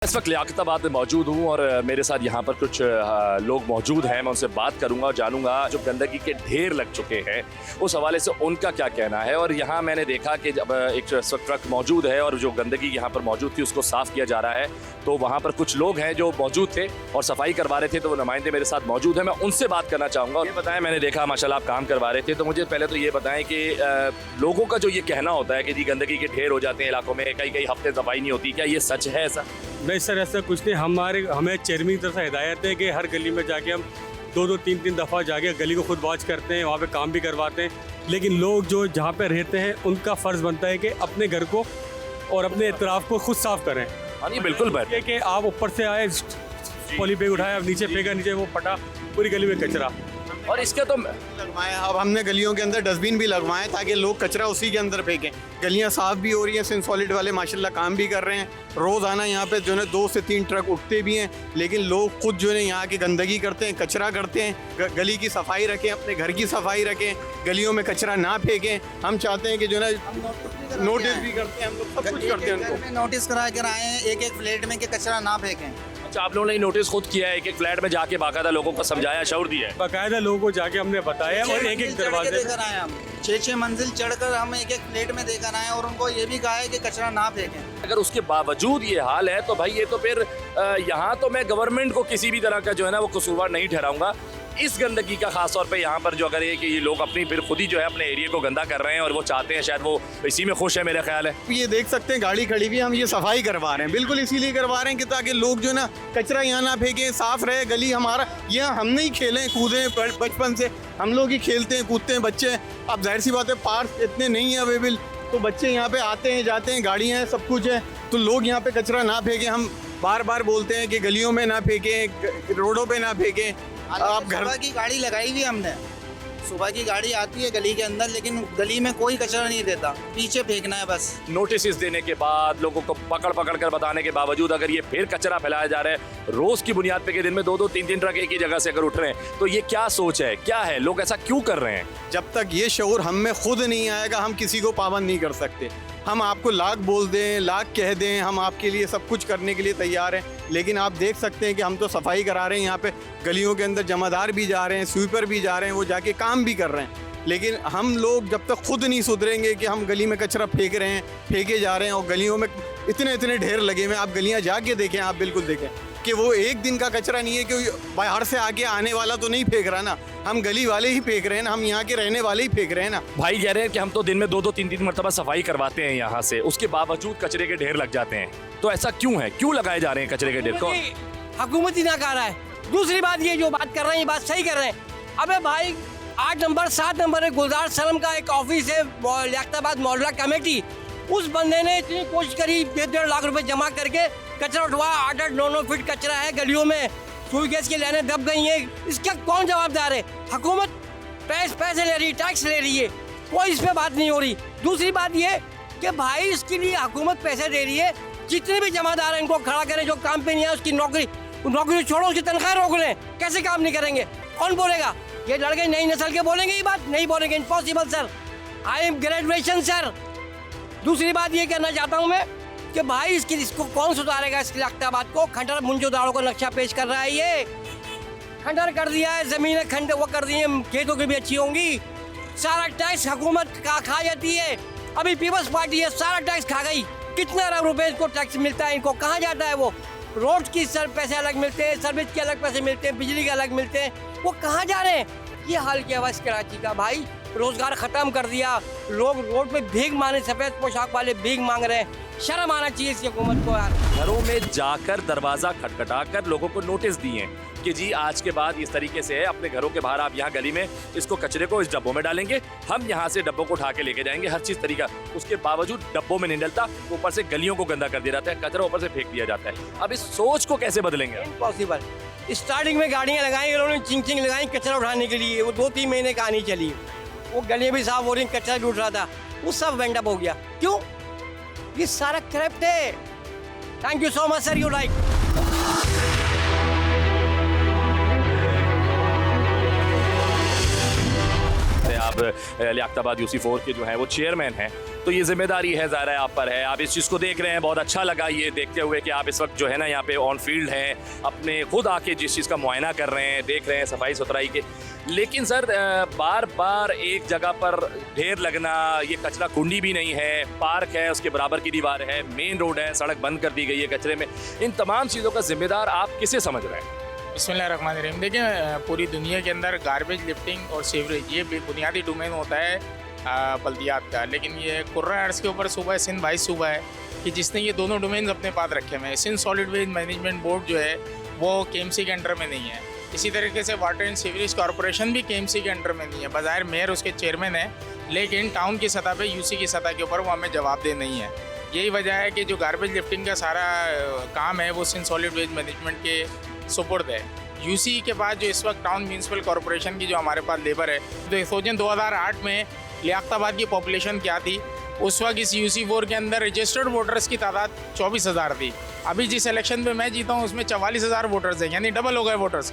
इस वक्त लियाकताबाद में मौजूद हूँ और मेरे साथ यहाँ पर कुछ लोग मौजूद हैं। मैं उनसे बात करूँगा और जानूंगा जो गंदगी के ढेर लग चुके हैं उस हवाले से उनका क्या कहना है। और यहाँ मैंने देखा कि जब एक ट्रक मौजूद है और जो गंदगी यहाँ पर मौजूद थी उसको साफ़ किया जा रहा है, तो वहाँ पर कुछ लोग हैं जो मौजूद थे और सफाई करवा रहे थे, तो वो नुमाइंदे मेरे साथ मौजूद हैं। मैं उनसे बात करना चाहूँगा। ये बताएं, मैंने देखा माशाल्लाह आप काम करवा रहे थे, तो मुझे पहले तो ये बताएं कि लोगों का जो ये कहना होता है कि जी गंदगी के ढेर हो जाते हैं इलाकों में, कई कई हफ्ते सफाई नहीं होती, क्या ये सच है ऐसा? नहीं सर, ऐसा कुछ नहीं। हमें चेयरमैन की तरफ से हिदायत है कि हर गली में जाके हम दो तीन दफ़ा जाके गली को खुद वॉच करते हैं, वहाँ पे काम भी करवाते हैं। लेकिन लोग जो जहाँ पे रहते हैं उनका फ़र्ज़ बनता है कि अपने घर को और अपने इतराफ़ को खुद साफ़ करें। हाँ ये बिल्कुल बात है कि आप ऊपर से आए, पॉली बैग उठाया, नीचे फेंका, नीचे वो फटा, पूरी गली में कचरा। और इसके तो लगवाए, अब हमने गलियों के अंदर डस्टबिन भी लगवाए ताकि लोग कचरा उसी के अंदर फेंकें। गलियां साफ भी हो रही हैं, सिंसॉलिड वाले माशाल्लाह काम भी कर रहे हैं। रोज़ाना यहाँ पे जो है 2 से 3 ट्रक उठते भी हैं, लेकिन लोग खुद जो है यहाँ की गंदगी करते हैं, कचरा करते हैं। गली की सफाई रखें, अपने घर की सफाई रखें, गलियों में कचरा ना फेंकें। हम चाहते हैं कि जो है नोटिस भी करते हैं, हम लोग सब कुछ करते हैं उनको। नोटिस करा कर आए हैं एक एक फ्लैट में कि कचरा ना फेंकें। अच्छा, आप लोगों ने नोटिस खुद किया है, एक फ्लैट में जाके बाकायदा लोगों को समझाया, शऊर दिया है? बाकायदा लोगों को जाके हमने बताया और एक एक दरवाजे देकर आए हम 6 मंजिल चढ़कर हम एक एक फ्लैट में देकर आए और उनको ये भी कहा है कि कचरा ना फेंकें। अगर उसके बावजूद ये हाल है तो भाई ये तो फिर यहाँ तो मैं गवर्नमेंट को किसी भी तरह का जो है ना वो कसूरवार नहीं ठहराऊंगा। इस गंदगी का खास तौर पे यहाँ पर जो अगर ये कि ये लोग अपनी फिर खुद ही जो है अपने एरिया को गंदा कर रहे हैं और वो चाहते हैं, शायद वो इसी में खुश है मेरा ख्याल है। ये देख सकते हैं गाड़ी खड़ी हुई है, हम ये सफाई करवा रहे हैं, बिल्कुल इसीलिए करवा रहे हैं कि ताकि लोग जो ना कचरा यहाँ ना फेंकें, साफ रहे गली हमारा। यहाँ हम नहीं खेलें कूदें, बचपन से हम लोग ही खेलते हैं कूदते हैं बच्चे। अब जाहिर सी बात है पार्क इतने नहीं है अवेलेबल, तो बच्चे यहाँ पे आते हैं जाते हैं, गाड़ियाँ हैं, सब कुछ है, तो लोग यहाँ पे कचरा ना फेंकें। हम बार बार बोलते हैं कि गलियों में ना फेंकें, रोडों पे ना फेंकें। आप घर सुबह की गाड़ी लगाई हुई हमने, सुबह की गाड़ी आती है गली के अंदर, लेकिन गली में कोई कचरा नहीं देता, पीछे फेंकना है बस। नोटिस देने के बाद, लोगों को पकड़ कर बताने के बावजूद अगर ये फिर कचरा फैलाया जा रहा है रोज की बुनियाद पे, के दिन में 2 3 ट्रक एक ही जगह से अगर उठ रहे हैं, तो ये क्या सोच है, क्या है, लोग ऐसा क्यों कर रहे हैं? जब तक ये शऊर हम में खुद नहीं आएगा हम किसी को पाबंद नहीं कर सकते। हम आपको लाख बोल दें, लाख कह दें, हम आपके लिए सब कुछ करने के लिए तैयार हैं, लेकिन आप देख सकते हैं कि हम तो सफाई करा रहे हैं। यहाँ पे गलियों के अंदर जमादार भी जा रहे हैं, स्वीपर भी जा रहे हैं, वो जाके काम भी कर रहे हैं। लेकिन हम लोग जब तक खुद नहीं सुधरेंगे कि हम गली में कचरा फेंक रहे हैं, फेंके जा रहे हैं और गलियों में इतने ढेर लगे हुए हैं। आप गलियाँ जाके देखें, आप बिल्कुल देखें कि वो एक दिन का कचरा नहीं है कि बाहर से आके आने वाला तो नहीं फेंक रहा ना, हम गली वाले ही फेंक रहे हैं ना, हम यहाँ के रहने वाले ही फेंक रहे हैं ना। भाई कह रहे हैं कि हम तो दिन में 2 3 मरतबा सफाई करवाते हैं यहाँ से, उसके बावजूद कचरे के ढेर लग जाते हैं, तो ऐसा क्यों है, क्यों लगाए जा रहे हैं कचरे के ढेर को? हुकूमत ही ना कर रहा है। दूसरी बात, ये जो बात कर रहे हैं ये बात सही कर रहे हैं। अबे भाई 8 नंबर 7 नंबर है गुलजार सलम का एक ऑफिस है, लियाकताबाद मोहल्ला कमेटी, उस बंदे ने इतनी कोशिश करी 1.5 लाख रुपए जमा करके कचरा उठवाया। 8 9 फीट कचरा है गलियों में, सुई गैस की लाइनें दब गई हैं। इसका कौन जवाबदार है? हुकूमत पैसे ले रही है, टैक्स ले रही है, कोई इस पे बात नहीं हो रही। दूसरी बात ये कि भाई इसके लिए हुकूमत पैसे दे रही है, जितने भी जमादार हैं इनको खड़ा करें, जो काम पे नहीं है उसकी नौकरी छोड़ो, उसकी तनख्वाह रोक लें। कैसे काम नहीं करेंगे? कौन बोलेगा? ये लड़के नई नस्ल के बोलेंगे ये बात? नहीं बोलेंगे, impossible sir. I am graduation sir. दूसरी बात ये कहना चाहता हूँ मैं कि भाई इसको कौन सुधारेगा? इस लियाकताबाद को खंडर मुंजोदारों को नक्शा पेश कर रहा है, ये खंडर कर दिया है, ज़मीनें खंडर वो कर दी हैं, खेतों की भी अच्छी होंगी। सारा टैक्स हुकूमत का खा जाती है। अभी पीपल्स पार्टी है, सारा टैक्स खा गई। कितना अरब रुपए इनको टैक्स मिलता है, इनको कहाँ जाता है? वो रोड की पैसे अलग मिलते हैं, सर्विस के अलग पैसे मिलते हैं, बिजली के अलग मिलते हैं, वो कहाँ जा रहे हैं? ये हाल किया हुआ इस कराची का भाई, रोजगार खत्म कर दिया। लोग रोड पे भीख मांगे, सफेद पोशाक वाले भीख मांग रहे हैं। शर्म आना चाहिए इस हुकूमत को यार। घरों में जाकर दरवाजा खटखटाकर लोगों को नोटिस दिए कि जी आज के बाद इस तरीके से है, अपने घरों के बाहर आप यहाँ गली में इसको कचरे को इस डब्बों में डालेंगे, हम यहाँ से डब्बों को उठा के लेके जाएंगे, हर चीज तरीका। उसके बावजूद डब्बों में नहीं डलता, ऊपर से गलियों को गंदा कर दिया जाता है, कचरा ऊपर से फेंक दिया जाता है। अब इस सोच को कैसे बदलेंगे? इम्पॉसिबल। स्टार्टिंग में गाड़ियाँ लगाई उन्होंने, चिंग लगाई कचरा उठाने के लिए, वो 2 3 महीने कहानी चली, वो गलियाँ भी साफ हो रही, कचरा भी उठ रहा था, वो सब वेंडअप हो गया। क्यों? ये सारा करप्ट है। Thank you so much sir, you right. आप लियाकताबाद UC4 के जो हैं वो चेयरमैन हैं, तो ये जिम्मेदारी है ज़ाहिर है आप पर है। आप इस चीज़ को देख रहे हैं, बहुत अच्छा लगा ये देखते हुए कि आप इस वक्त जो है ना यहाँ पे ऑन फील्ड हैं, अपने खुद आके जिस चीज़ का मुआयना कर रहे हैं, देख रहे हैं सफाई सुथराई के। लेकिन सर बार बार एक जगह पर ढेर लगना, ये कचरा कुंडी भी नहीं है, पार्क है, उसके बराबर की दीवार है, मेन रोड है, सड़क बंद कर दी गई है कचरे में, इन तमाम चीज़ों का जिम्मेदार आप किसे समझ रहे हैं? बिस्मिल्लाहिर्रहमानिर्रहीम। देखिए, पूरी दुनिया के अंदर गार्बेज लिफ्टिंग और सीवरेज ये बुनियादी डोमेन होता है बल्दियात का, लेकिन ये कुर्रा अर्ज़ के ऊपर सूबा है सिंध वाइस सूबा है कि जिसने ये दोनों डोमेन अपने पास रखे हुए हैं। Sindh solid waste management board जो है वो KMC के अंडर में नहीं है। इसी तरीके से वाटर एंड सीवरेज कॉरपोरेशन भी KMC के अंडर में नहीं है। बज़ाहिर मेयर उसके चेयरमैन है, लेकिन टाउन की सतह पे UC की सतह के ऊपर वो हमें जवाबदेह नहीं है। यही वजह है कि जो गार्बेज लिफ्टिंग का सारा काम है वो सिंध सॉलिड वेस्ट मैनेजमेंट के सुपुर्द है। UC के बाद जो इस वक्त टाउन म्यूनसिपल कॉरपोरेशन की जो हमारे पास लेबर है, तो सोचें 2008 में लियाकताबाद की पॉपुलेशन क्या थी, उस वक्त इस UC4 के अंदर रजिस्टर्ड वोटर्स की तादाद 24,000 थी। अभी जिस इलेक्शन पे मैं जीता हूँ उसमें 44,000 वोटर्स हैं, यानी डबल हो गए वोटर्स।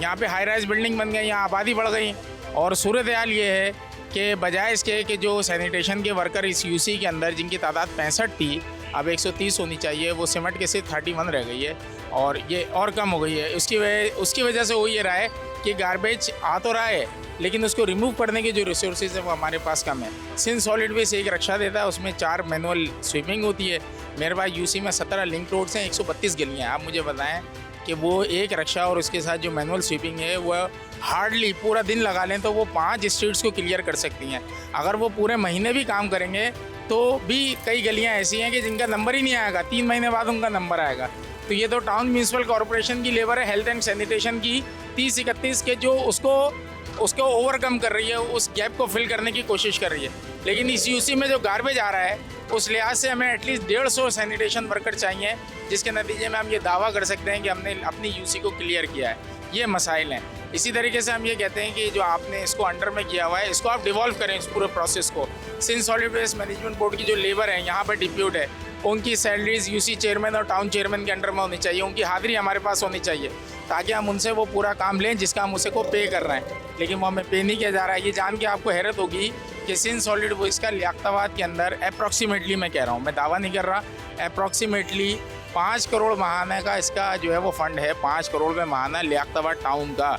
यहाँ पे हाई राइज बिल्डिंग बन गई, यहाँ आबादी बढ़ गई, और सूरत हाल ये है कि बजाय इसके कि जो सैनिटेशन के वर्कर इस UC के अंदर जिनकी तादाद 65 थी, अब 130 होनी चाहिए, वो सिमट के सिर्फ 31 रह गई है, और ये और कम हो गई है। उसकी वजह से हो ये रहा है कि गार्बेज आ तो रहा है, लेकिन उसको रिमूव करने की जो रिसोर्सेज है वो हमारे पास कम है। सिंध सॉलिड वेस्ट एक रक्षा देता है, उसमें 4 मैनुअल स्वीपिंग होती है। मेरे पास UC में 17 लिंक रोड्स हैं, 132 गलियाँ। आप मुझे बताएं कि वो एक रक्षा और उसके साथ जो मैनुअल स्वीपिंग है वो हार्डली पूरा दिन लगा लें तो वो 5 स्ट्रीट्स को क्लियर कर सकती हैं। अगर वो पूरे महीने भी काम करेंगे तो भी कई गलियाँ ऐसी हैं कि जिनका नंबर ही नहीं आएगा, 3 महीने बाद उनका नंबर आएगा। तो ये तो टाउन म्यूनसिपल कॉरपोरेशन की लेबर है हेल्थ एंड सैनिटेशन की 30-31 के, जो उसको ओवरकम कर रही है, उस गैप को फिल करने की कोशिश कर रही है। लेकिन इस UC में जो गार्बेज आ रहा है उस लिहाज से हमें एटलीस्ट 150 सैनिटेशन वर्कर चाहिए, जिसके नतीजे में हम ये दावा कर सकते हैं कि हमने अपनी UC को क्लियर किया है। ये मसाइल हैं। इसी तरीके से हम ये कहते हैं कि जो आपने इसको अंडर में किया हुआ है इसको आप डिवॉल्व करें, इस पूरे प्रोसेस को। Sindh solid waste management board की जो लेबर है यहाँ पर डिप्यूट है, उनकी सैलरीज UC चेयरमैन और टाउन चेयरमैन के अंडर में होनी चाहिए, उनकी हाजिरी हमारे पास होनी चाहिए, ताकि हम उनसे वो पूरा काम लें जिसका हम उसे को पे कर रहे हैं। लेकिन वो हमें पे नहीं किया जा रहा है। ये जान के आपको हैरत होगी कि सिंध सॉलिड वेस्ट का लियाकताबाद के अंदर अप्रॉक्सीमेटली, मैं कह रहा हूँ, मैं दावा नहीं कर रहा, अप्रॉक्सीमेटली 5 करोड़ महाना का इसका जो है वो फंड है। 5 करोड़ में महाना लियाकताबाद टाउन का,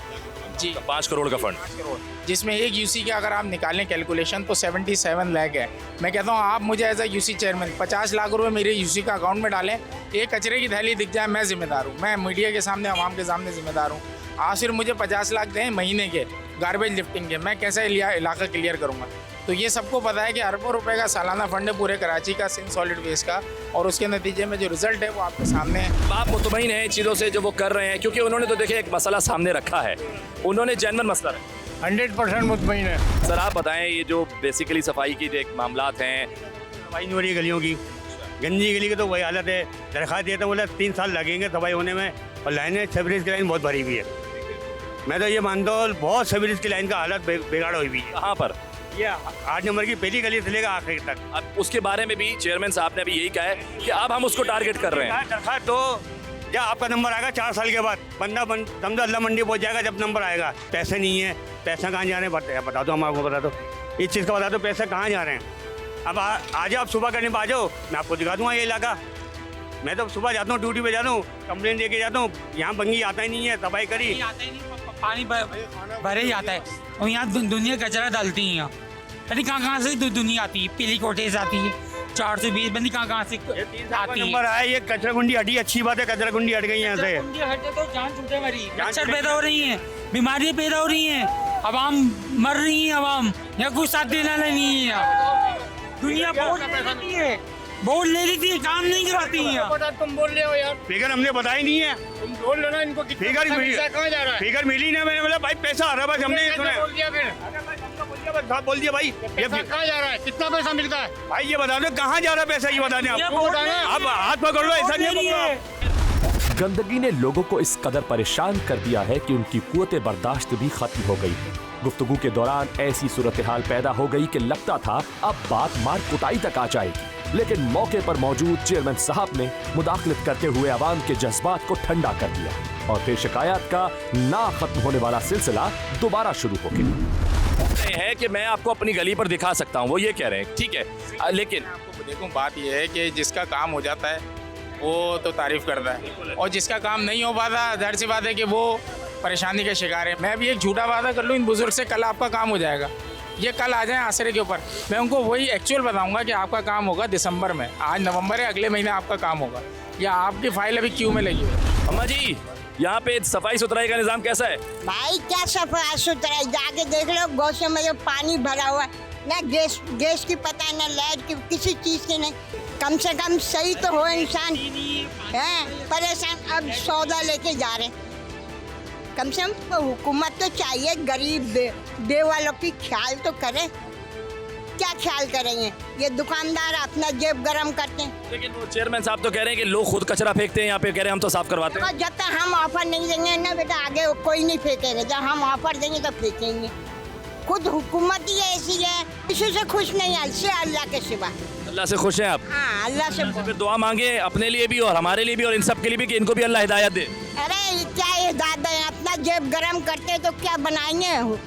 जी 5 करोड़ का फंड, 5 करोड़, जिसमें एक UC का अगर आप निकालें कैलकुलेशन तो 77 लाख है। मैं कहता हूँ आप मुझे as a UC chairman 50 lakh रुपए मेरे UC का अकाउंट में डालें, एक कचरे की थैली दिख जाए, मैं जिम्मेदार हूँ, मैं मीडिया के सामने आवाम के सामने जिम्मेदार हूँ। आप सिर्फ मुझे 50 लाख दें महीने के गार्बेज लिफ्टिंग के, मैं कैसे इलाका क्लियर करूँगा? तो ये सबको पता है कि अरबों रुपए का सालाना फंड है पूरे कराची का सिंध सॉलिड वेस्ट का, और उसके नतीजे में जो रिजल्ट है वो आपके सामने है। आप मुतमईन हैं चीज़ों से जो वो कर रहे हैं, क्योंकि उन्होंने तो देखिए एक मसला सामने रखा है, उन्होंने जेन्युइन मसला रखा। 100% मुतमईन है। सर आप बताएं, ये जो बेसिकली सफाई की जो एक मामलात हैं, सफाई नहीं हो रही है गलियों की, गंदी गली की तो वही हालत है। दरख्वास्त देता हूँ, बोला 3 साल लगेंगे सफाई होने में, और लाइनें सीवरेज की लाइन बहुत भरी हुई है। मैं तो ये मानता हूँ बहुत सीवरेज की लाइन का हालत बिगाड़ हुई हुई है। कहाँ पर? ये 8 नंबर की पहली गली से लेकर आखिर तक। अब उसके बारे में भी चेयरमैन साहब ने अभी यही कहा है कि अब हम उसको टारगेट कर रहे हैं। दरख्वास्त दो, जब आपका नंबर आएगा 4 साल के बाद, बंदा समझो अल्लाह मंडी पहुँच जाएगा जब नंबर आएगा। पैसे नहीं है, पैसा कहाँ जा रहे हैं बता दो, हम आपको बता दो, इस चीज़ का बता दो, पैसे कहाँ जा रहे हैं। अब आ जाओ, आप सुबह करने पर आ जाओ, मैं आपको दिखा दूँगा ये इलाका। मैं तो सुबह जाता हूँ, ड्यूटी पे जाता हूँ, कंप्लेन दे के जाता हूँ, यहाँ बंगी आता ही नहीं है, सफाई करी पानी भरे ही आता है, और यहाँ दुनिया कचरा डालती है। यहाँ पता कहाँ से दुनिया आती है, पीली कोटे से आती है, 420 बंदी कहाँ से आती है। नंबर आया, ये कचरा कुंडी हटी, अच्छी बात है, कचरा कुंडी हट गई यहाँ से। हटे तो जान छूटे मरी, मच्छर पैदा हो रही है, बीमारियाँ पैदा हो रही हैं, अवाम मर रही है, अवाम यहाँ कुछ साथ देना नहीं है। दुनिया बहुत लेती है, बोल ले रही थी, काम नहीं करवाती है। तुम बोल रहे हो यार, फिगर हमने बताई नहीं है, तुम बोल लो ना इनको। फिगर मिली ना, मैंने बोला भाई पैसा आ रहा है, बस हमने बोल दिया, फिर बोल दिया भाई ये कहाँ जा रहा है, कितना पैसा मिलता है भाई, ये बता दो कहाँ जा रहा है पैसा, ये बताने आपको। अब हाथ पकड़ लो, ऐसा नहीं है। गंदगी ने लोगों को इस कदर परेशान कर दिया है कि उनकी कुव्वत बर्दाश्त भी खत्म हो गई। गुफ्तगू के दौरान ऐसी सूरत हाल पैदा हो गई कि लगता था अब बात मार कुटाई तक आ जाएगी, लेकिन मौके पर मौजूद चेयरमैन साहब ने मुदाखलत करते हुए आवाम के जज्बात को ठंडा कर दिया और फिर शिकायत का ना खत्म होने वाला सिलसिला दोबारा शुरू हो गया। रहे हैं कि मैं आपको अपनी गली पर दिखा सकता हूँ, वो ये कह रहे हैं, ठीक है, लेकिन आपको देखो बात यह है कि जिसका काम हो जाता है वो तो तारीफ करता है, और जिसका काम नहीं हो पाता जाहिर सी बात है कि वो परेशानी का शिकार है। मैं भी एक झूठा वादा कर लूँ इन बुजुर्ग से, कल आपका काम हो जाएगा, ये कल आ जाए आसरे के ऊपर, मैं उनको वही एक्चुअल बताऊंगा कि आपका काम होगा दिसंबर में, आज नवंबर है, अगले महीने आपका काम होगा, या आपकी फाइल अभी क्यू में लगी है। अम्मा जी यहाँ पे सफाई सुथराई का निज़ाम कैसा है? भाई क्या सफाई सुथराई, जाके देख लो गौशे में जो पानी भरा हुआ है, ना गैस की पता है, ना लाइट की, किसी चीज़ की नहीं। कम से कम सही तो हो इंसान, है परेशान। अब सौदा लेके जा रहे, कम से कम हुकूमत तो चाहिए गरीब दे वालों की ख्याल तो करे। क्या ख्याल करेंगे, ये दुकानदार अपना जेब गरम करते हैं। लेकिन वो चेयरमैन साहब तो कह रहे हैं कि लोग खुद कचरा फेंकते हैं, यहाँ पे कह रहे हैं हम तो साफ करवाते हैं। और जब तक हम ऑफर नहीं देंगे ना बेटा, आगे कोई नहीं फेंकेंगे। जब हम ऑफर देंगे तो फेंकेंगे। खुद हुकूमत ही ऐसी है, किसी से खुश नहीं है से अल्लाह के सिवा। अल्लाह से खुश हैं आप? हाँ अल्लाह से। फिर दुआ मांगे अपने लिए भी और हमारे लिए भी और इन सब के लिए भी कि इनको भी अल्लाह हिदायत दे। अरे क्या हिदायत है, अपना जेब गरम करते तो क्या बनाएंगे,